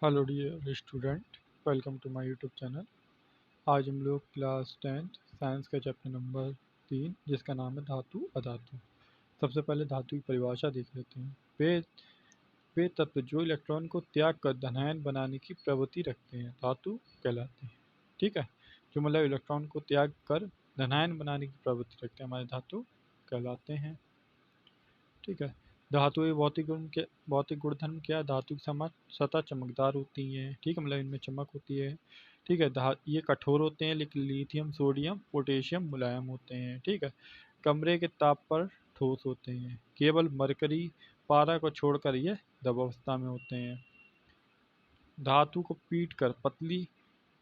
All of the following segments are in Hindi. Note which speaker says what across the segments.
Speaker 1: Hello dear student, welcome to my YouTube channel. आज हम लोग क्लास 10th साइंस का चैप्टर नंबर 3 जिसका नाम है धातु अधातु। सबसे पहले धातु की परिभाषा देख लेते हैं। वे तत्व जो इलेक्ट्रॉन को त्याग कर धनायन बनाने की प्रवृत्ति रखते हैं धातु कहलाते हैं। ठीक है, जो मतलब इलेक्ट्रॉन को त्याग कर धनायन बनाने की प्रवृत्ति रखते हैं हमारे धातु कहलाते हैं। ठीक है, धातु के भौतिक गुणधर्म क्या है? धातु की सतह चमकदार होती हैं। ठीक है, मतलब इनमें चमक होती है। ठीक है, ये कठोर होते हैं, लेकिन लिथियम सोडियम पोटेशियम मुलायम होते हैं। ठीक है, कमरे के ताप पर ठोस होते हैं। केवल मरकरी पारा को छोड़कर ये द्रवावस्था में होते हैं। धातु को पीट कर पतली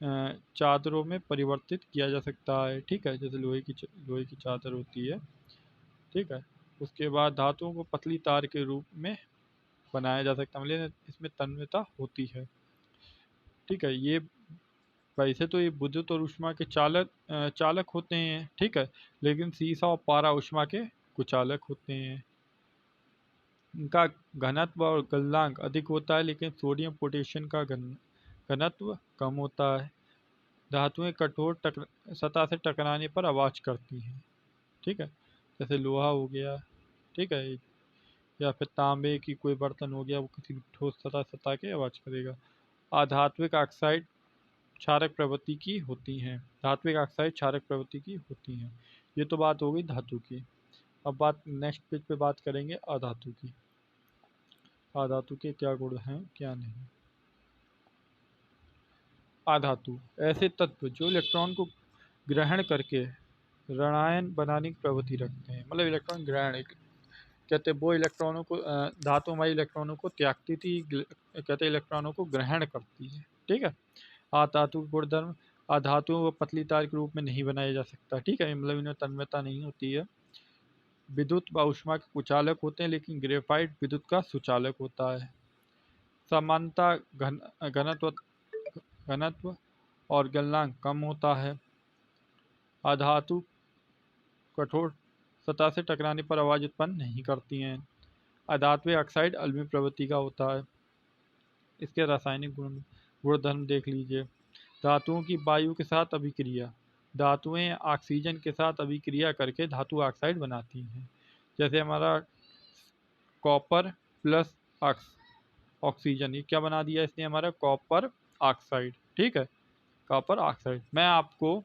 Speaker 1: चादरों में परिवर्तित किया जा सकता है। ठीक है, जैसे लोहे की चादर होती है। ठीक है, उसके बाद धातुओं को पतली तार के रूप में बनाया जा सकता है, मतलब इसमें तन्यता होती है। ठीक है, ये वैसे तो ये विद्युत और ऊष्मा के चालक होते हैं। ठीक है, लेकिन सीसा और पारा ऊष्मा के कुचालक होते हैं। इनका घनत्व और गलनांक अधिक होता है, लेकिन सोडियम पोटेशियम का घनत्व कम होता है। धातुएं कठोर सतह से टकराने पर आवाज करती हैं। ठीक है, जैसे लोहा हो गया। ठीक है, या फिर तांबे की कोई बर्तन हो गया, वो किसी ठोस सतह के आवाज करेगा। अधात्विक ऑक्साइड क्षारक प्रवृत्ति की होती हैं। धात्विक ऑक्साइड क्षारक प्रवृत्ति की होती हैं। ये तो बात हो गई धातु की। अब बात नेक्स्ट पेज पे बात करेंगे अधातु की। अधातु के क्या गुण हैं क्या नहीं। अधातु ऐसे तत्व जो इलेक्ट्रॉन को ग्रहण करके ऋणायन बनाने की प्रवृत्ति रखते हैं, मतलब इलेक्ट्रॉन ग्रहण कहते हैं वो इलेक्ट्रॉनों को धातु हमारी इलेक्ट्रॉनों को त्यागती थी, कहते हैं इलेक्ट्रॉनों को ग्रहण करती है। ठीक है, अधातु के गुणधर्म अधातुओं को पतली तार के रूप में नहीं बनाया जा सकता। ठीक है, मतलब इनमें तन्यता नहीं होती है। विद्युत व ऊष्मा के कुचालक होते हैं, लेकिन ग्रेफाइट विद्युत का सुचालक होता है। समानता घनत्व घनत्व और गलनांक कम होता है। अधातु कठोर सतह से टकराने पर आवाज उत्पन्न नहीं करती हैं। अधात्विक ऑक्साइड अलमी प्रवृत्ति का होता है। इसके रासायनिक गुणधर्म देख लीजिए। धातुओं की वायु के साथ अभिक्रिया। धातुएं ऑक्सीजन के साथ अभिक्रिया करके धातु ऑक्साइड बनाती हैं। जैसे हमारा कॉपर प्लस ऑक्सीजन, ये क्या बना दिया इसने? हमारा कॉपर ऑक्साइड। ठीक है, कॉपर ऑक्साइड। मैं आपको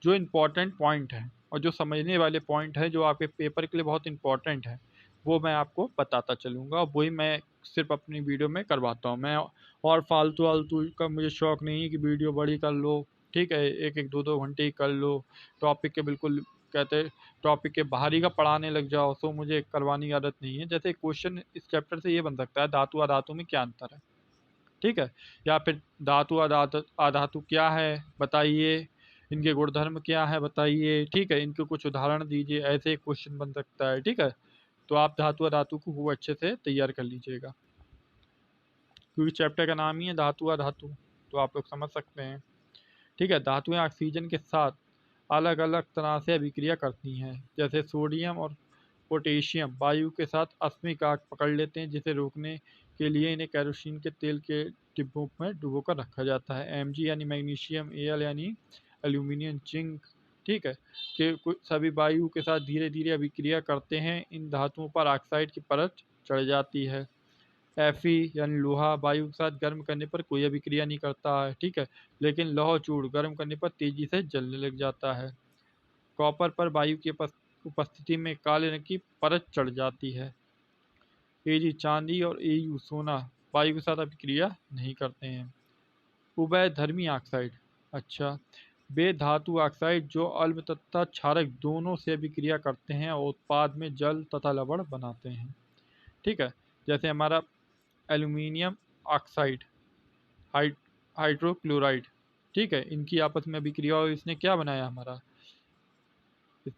Speaker 1: जो इम्पोर्टेंट पॉइंट है और जो समझने वाले पॉइंट है, जो आपके पेपर के लिए बहुत इंपॉर्टेंट है, वो मैं आपको बताता चलूँगा। वही मैं सिर्फ अपनी वीडियो में करवाता हूँ। मैं और फालतू वालतू का मुझे शौक़ नहीं है कि वीडियो बड़ी कर लो। ठीक है, एक एक दो दो घंटे ही कर लो। टॉपिक के बिल्कुल कहते टॉपिक के बाहर ही का पढ़ाने लग जाओ, तो मुझे करवाने की आदत नहीं है। जैसे क्वेश्चन इस चैप्टर से ये बन सकता है, धातु अधातु में क्या अंतर है। ठीक है, या फिर धातु अधातु क्या है बताइए, इनके गुणधर्म क्या है बताइए। ठीक है, इनके कुछ उदाहरण दीजिए, ऐसे क्वेश्चन बन सकता है। ठीक है, तो आप धातु अधातु को खूब अच्छे से तैयार कर लीजिएगा, क्योंकि चैप्टर का नाम ही है धातु अधातु, तो आप लोग समझ सकते हैं। ठीक है, धातुएं ऑक्सीजन के साथ अलग अलग तरह से अभिक्रिया करती हैं। जैसे सोडियम और पोटेशियम वायु के साथ अस्मिक आग पकड़ लेते हैं, जिसे रोकने के लिए इन्हें केरोसिन के तेल के डिब्बों में डुबोकर रखा जाता है। Mg यानी मैग्नीशियम, Al यानी एल्यूमिनियम, जिंक। ठीक है, कि सभी वायु के साथ धीरे धीरे अभिक्रिया करते हैं। इन धातुओं पर ऑक्साइड की परत चढ़ जाती है। Fe यानी लोहा वायु के साथ गर्म करने पर कोई अभिक्रिया नहीं करता है। ठीक है, लेकिन लौह चूड़ गर्म करने पर तेजी से जलने लग जाता है। कॉपर पर वायु की उपस्थिति में काले रंग की परत चढ़ जाती है। Ag चांदी और Au सोना वायु के साथ अभिक्रिया नहीं करते हैं। उभयधर्मी ऑक्साइड, अच्छा, वे धातु ऑक्साइड जो अम्ल तथा क्षारक दोनों से अभिक्रिया करते हैं और उत्पाद में जल तथा लवण बनाते हैं। ठीक है, जैसे हमारा एल्यूमिनियम ऑक्साइड, हाइड्रोक्लोराइड। ठीक है, इनकी आपस में अभिक्रिया और इसने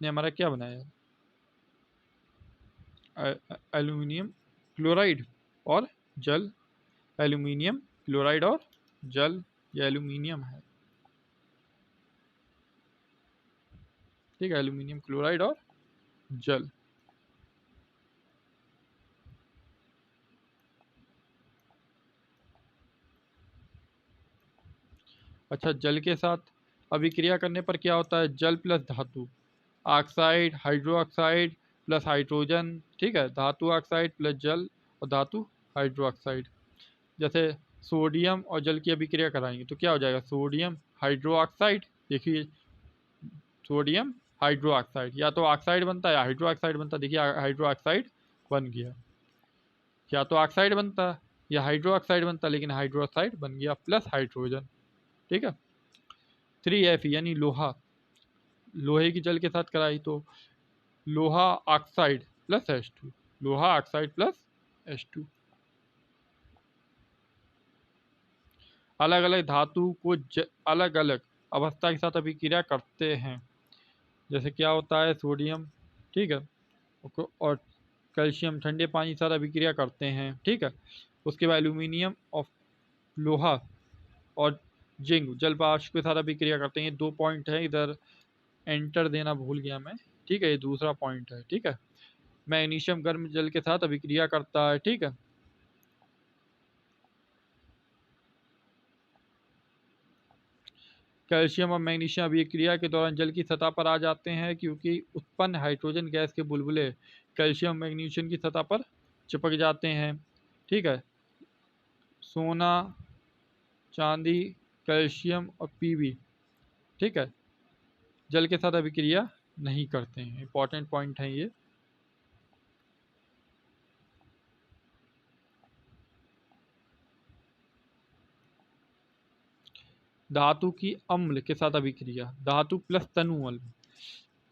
Speaker 1: हमारा क्या बनाया? एल्यूमिनियम क्लोराइड और जल। एल्यूमिनियम क्लोराइड और जल, या एल्यूमिनियम है। ठीक है, एल्यूमिनियम क्लोराइड और जल। अच्छा, जल के साथ अभिक्रिया करने पर क्या होता है? जल प्लस धातु, oxide, hydro oxide plus hydrogen, ठीक है, धातु ऑक्साइड प्लस जल और धातु हाइड्रो ऑक्साइड। जैसे सोडियम और जल की अभिक्रिया कराएंगे तो क्या हो जाएगा? सोडियम हाइड्रो ऑक्साइड, देखिए सोडियम हाइड्रो ऑक्साइड, या तो ऑक्साइड बनता है या हाइड्रो ऑक्साइड बनता है। देखिए हाइड्रो ऑक्साइड बन गया, या तो ऑक्साइड बनता या हाइड्रो ऑक्साइड बनता, लेकिन हाइड्रो ऑक्साइड बन गया प्लस हाइड्रोजन, ठीक है। 3Fe यानी लोहा, लोहे की जल के साथ कराई तो लोहा ऑक्साइड प्लस H2, लोहा ऑक्साइड प्लस H2। अलग अलग धातु को अलग अलग अवस्था के साथ अभिक्रिया करते हैं। जैसे क्या होता है? सोडियम, ठीक है, और कैल्शियम ठंडे पानी के साथ अभिक्रिया करते हैं, ठीक है। उसके बाद एल्यूमिनियम और लोहा और जिंक जल वाष्प के साथ अभिक्रिया करते हैं। ये 2 पॉइंट है, इधर एंटर देना भूल गया मैं, ठीक है, ये दूसरा पॉइंट है, ठीक है। मैग्नीशियम गर्म जल के साथ अभिक्रिया करता है, ठीक है। कैल्शियम और मैग्नीशियम अभिक्रिया के दौरान जल की सतह पर आ जाते हैं, क्योंकि उत्पन्न हाइड्रोजन गैस के बुलबुले कैल्शियम मैग्नीशियम की सतह पर चिपक जाते हैं, ठीक है। सोना, चांदी, कैल्शियम और Pb, ठीक है, जल के साथ अभिक्रिया नहीं करते हैं। इंपॉर्टेंट पॉइंट है ये। धातु की अम्ल के साथ अभिक्रिया, धातु प्लस तनु अम्ल,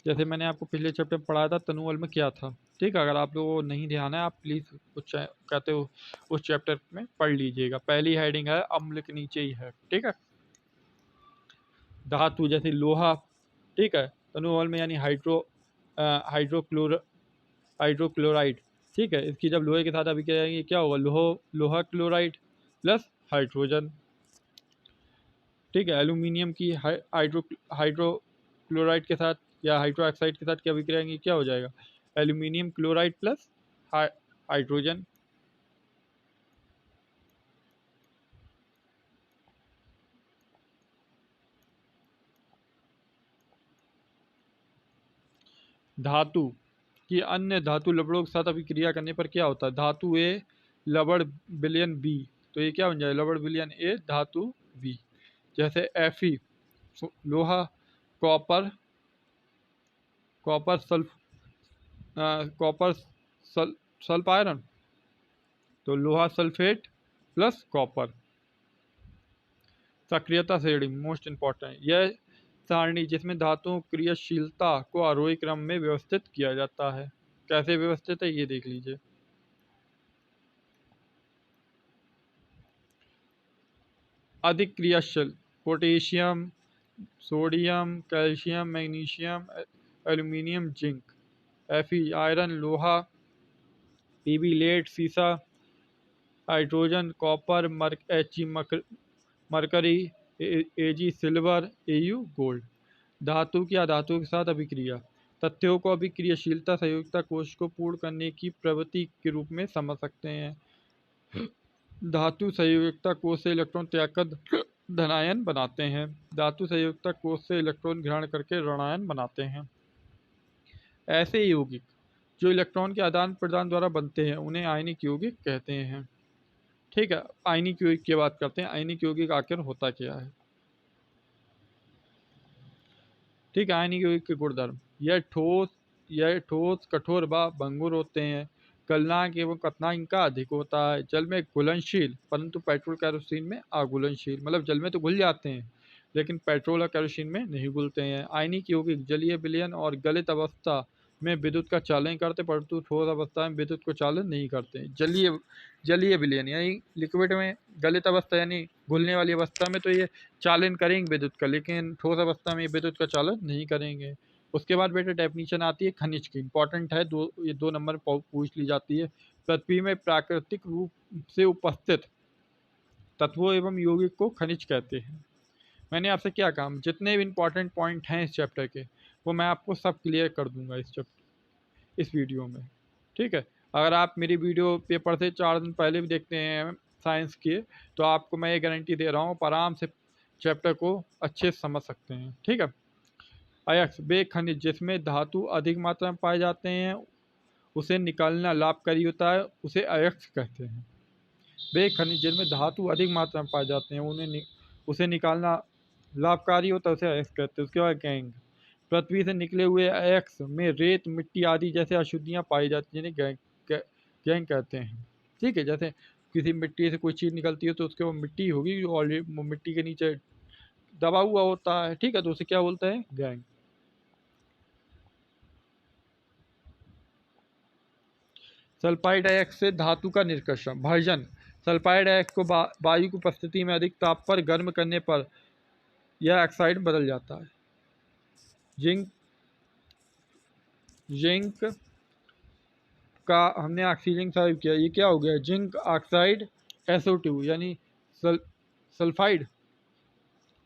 Speaker 1: जैसे मैंने आपको पिछले चैप्टर में पढ़ाया था तनु अम्ल में क्या था, ठीक है। अगर आप लोगों को नहीं ध्यान है, आप प्लीज़ उस कहते हो उस चैप्टर में पढ़ लीजिएगा। पहली हेडिंग है, अम्ल के नीचे ही है, ठीक है। धातु जैसे लोहा, ठीक है, तनु अम्ल में यानी हाइड्रोक्लोराइड, ठीक है। इसकी जब लोहे के साथ अभिक्रिया करेंगे क्या होगा? लोहा क्लोराइड प्लस हाइड्रोजन, ठीक है। एल्यूमिनियम की हाइड्रोक्लोराइड के साथ या हाइड्रो ऑक्साइड के साथ क्या अभिक्रिया करेंगे? क्या हो जाएगा? Aluminium chloride plus hydrogen. धातु कि अन्य धातु लवणों के साथ अभिक्रिया करने पर क्या होता है? धातु ए लवण विलयन बी, तो ये क्या बन जाए? लवण विलयन ए धातु बी। जैसे Fe लोहा, copper, copper sulph copper sulph iron, तो लोहा सल्फेट प्लस कॉपर। सक्रियता श्रेणी मोस्ट इंपॉर्टेंट, यह सारणी जिसमें धातुओं क्रियाशीलता को आरोही क्रम में व्यवस्थित किया जाता है। कैसे व्यवस्थित है ये देख लीजिए। अधिक क्रियाशील potassium, sodium, calcium, magnesium, aluminium, zinc. Fe iron, लोहा, Pb लेड, सीसा, hydrogen, copper, He mercury, Ag silver, Au gold. धातु की अधातु के साथ अभिक्रिया, तथ्यों को अभिक्रियाशीलता संयोजकता कोश को पूर्ण करने की प्रवृत्ति के रूप में समझ सकते हैं। धातु संयोजकता कोश से इलेक्ट्रॉन त्याग कर धनायन बनाते हैं। धातु संयोजकता कोश से इलेक्ट्रॉन ग्रहण करके ऋणायन बनाते हैं। ऐसे यौगिक जो इलेक्ट्रॉन के आदान प्रदान द्वारा बनते हैं उन्हें आयनिक यौगिक कहते हैं, ठीक है। आयनिक यौगिक की बात करते हैं। आयनिक यौगिक आखिर होता क्या है, ठीक है। आयनिक यौगिक के गुणधर्म, यह ठोस, कठोर व भंगुर होते हैं। गलनांक एवं क्वथनांक इनका अधिक होता है। जल में घुलनशील परंतु पेट्रोल केरोसिन में अघुलनशील, मतलब जल में तो घुल जाते हैं लेकिन पेट्रोल और केरोसिन में नहीं घुलते हैं। आयनिक यौगिक जलीय विलयन और गलित अवस्था में विद्युत का चालन करते परंतु ठोस अवस्था में विद्युत को चालन नहीं करते। जलीय विलयन यानी लिक्विड में, गलित अवस्था यानी घुलने वाली अवस्था में तो ये चालन करेंगे विद्युत का, लेकिन ठोस अवस्था में विद्युत का चालन नहीं करेंगे। उसके बाद बेटा डेफिनेशन आती है खनिज की, इंपॉर्टेंट है, ये 2 नंबर पूछ ली जाती है। पृथ्वी में प्राकृतिक रूप से उपस्थित तत्वों एवं यौगिक को खनिज कहते हैं। मैंने आपसे क्या कहा, जितने भी इंपॉर्टेंट पॉइंट हैं इस चैप्टर के वो मैं आपको सब क्लियर कर दूंगा इस वीडियो में, ठीक है। अगर आप मेरी वीडियो पेपर से 4 दिन पहले भी देखते हैं साइंस के, तो आपको मैं ये गारंटी दे रहा हूँ आप आराम से चैप्टर को अच्छे से समझ सकते हैं। ठीक है। अयस्क वे खनिज जिसमें धातु अधिक मात्रा में पाए जाते हैं उसे निकालना लाभकारी होता है, उसे अयस्क कहते हैं। वे खनिज जिनमें धातु अधिक मात्रा में पाए जाते हैं उसे निकालना लाभकारी होता है, उसे अयस्क कहते हैं। उसके बाद गैंग पृथ्वी से निकले हुए अयस्क में रेत मिट्टी आदि जैसे अशुद्धियाँ पाई जाती हैं, जिन्हें गैंग कहते हैं। ठीक है। जैसे किसी मिट्टी से कोई चीज़ निकलती है तो उसके वो मिट्टी होगी जो ऑलरेडी मिट्टी के नीचे दबा हुआ होता है। ठीक है। तो उसे क्या बोलते हैं? गैंग। सल्फाइड अयस्क से धातु का निष्कर्षण भर्जन सल्फाइड अयस्क को वायु की उपस्थिति में अधिक ताप पर गर्म करने पर यह ऑक्साइड बदल जाता है। जिंक जिंक का हमने ऑक्सीजन सर्व किया, ये क्या हो गया? जिंक ऑक्साइड SO2 यानी सल्फाइड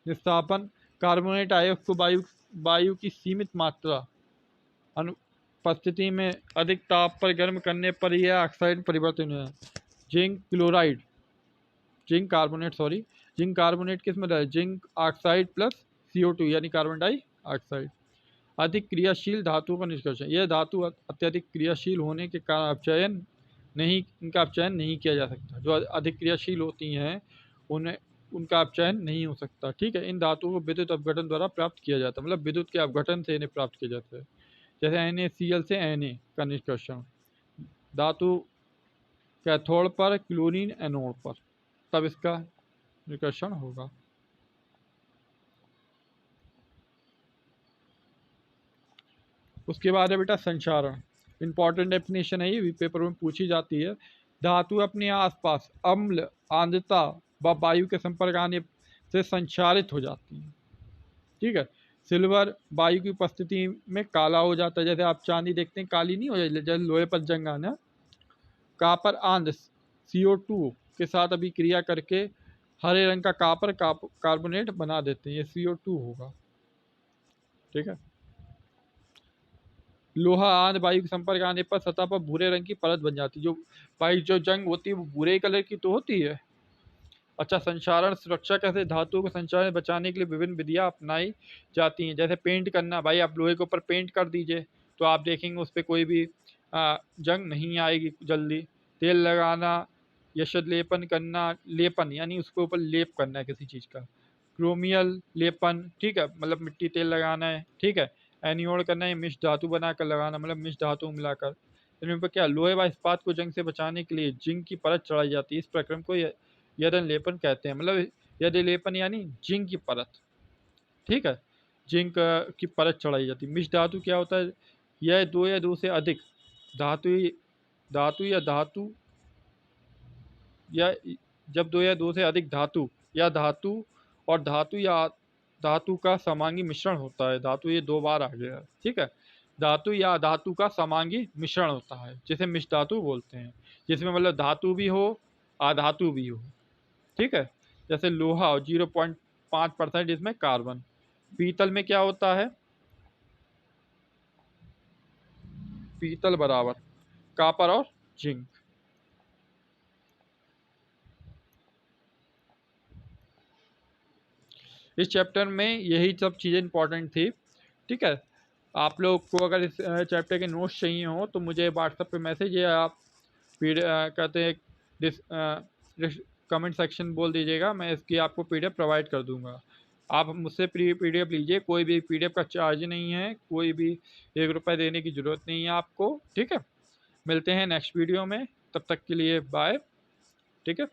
Speaker 1: निस्तापन कार्बोनेट अयस्क को वायु की सीमित मात्रा अनुपस्थिति में अधिक ताप पर गर्म करने पर यह ऑक्साइड परिवर्तन हुआ। जिंक कार्बोनेट किस में है? जिंक ऑक्साइड प्लस CO2 यानी कार्बन डाइऑक्साइड। अधिक क्रियाशील धातुओं का निष्कर्षण यह धातु अत्यधिक क्रियाशील होने के कारण इनका अपचयन नहीं किया जा सकता। जो अधिक क्रियाशील होती हैं उनका अपचयन नहीं हो सकता। ठीक है। इन धातुओं को विद्युत अपघटन द्वारा प्राप्त किया जाता है, मतलब विद्युत के अपघटन से इन्हें प्राप्त किया जाता है। जैसे NaCl से Na का निष्कर्षण धातु कैथोड पर, क्लोरीन एनोड पर, तब इसका निष्कर्षण होगा। उसके बाद है बेटा संचारण। इंपॉर्टेंट डेफिनेशन है, ये भी पेपर में पूछी जाती है। धातु अपने आसपास अम्ल, आर्द्रता व वायु के संपर्क आने से संचारित हो जाती है। ठीक है। सिल्वर वायु की उपस्थिति में काला हो जाता है, जैसे आप चांदी देखते हैं काली नहीं हो जाती, जैसे लोहे पर जंग आना। कापर आंध्र CO2 के साथ अभी क्रिया करके हरे रंग का कार्बोनेट बना देते हैं, ये CO2 होगा। ठीक है। लोहा आंध्र वायु के संपर्क आने पर सतह पर भूरे रंग की परत बन जाती है। जो जंग होती है वो भूरे कलर की तो होती है। अच्छा, संचारण सुरक्षा कैसे? धातुओं को संचारण बचाने के लिए विभिन्न विधियां अपनाई जाती हैं। जैसे पेंट करना, भाई आप लोहे के ऊपर पेंट कर दीजिए तो आप देखेंगे उस पर कोई भी जंग नहीं आएगी जल्दी। तेल लगाना, यशद लेपन करना, लेपन यानी उसके ऊपर लेप करना है किसी चीज़ का, क्रोमियल लेपन। ठीक है, मतलब मिट्टी तेल लगाना है। ठीक है। एनियोड करना है, मिश्र धातु बनाकर लगाना, मतलब मिश्र धातु मिलाकर। इनमें पर क्या लोहे व इस्पात को जंग से बचाने के लिए जिंक की परत चढ़ाई जाती है। इस प्रक्रम को यदन लेपन कहते हैं, मतलब यदि लेपन यानी जिंक की परत। ठीक है। जिंक की परत चढ़ाई जाती है। मिश्र धातु क्या होता है? यह दो या दो से अधिक धातु या जब दो या दो से अधिक धातु या धातु का समांगी मिश्रण होता है। धातु ये दो बार आ गया। ठीक है। धातु या धातु का समांगी मिश्रण होता है जिसे मिश्र धातु बोलते हैं, जिसमें मतलब धातु भी हो अधातु भी हो। ठीक है। जैसे लोहा 0.5% इसमें कार्बन। पीतल में क्या होता है? पीतल बराबर कापर और जिंक। इस चैप्टर में यही सब चीज़ें इंपॉर्टेंट थी। ठीक है। आप लोग को अगर इस चैप्टर के नोट्स चाहिए हो तो मुझे व्हाट्सएप पे मैसेज या आप कहते हैं कमेंट सेक्शन बोल दीजिएगा, मैं इसकी आपको PDF प्रोवाइड कर दूंगा। आप मुझसे PDF लीजिए, कोई भी PDF का चार्ज नहीं है, कोई भी 1 रुपये देने की ज़रूरत नहीं है आपको। ठीक है। मिलते हैं नेक्स्ट वीडियो में, तब तक के लिए बाय। ठीक है।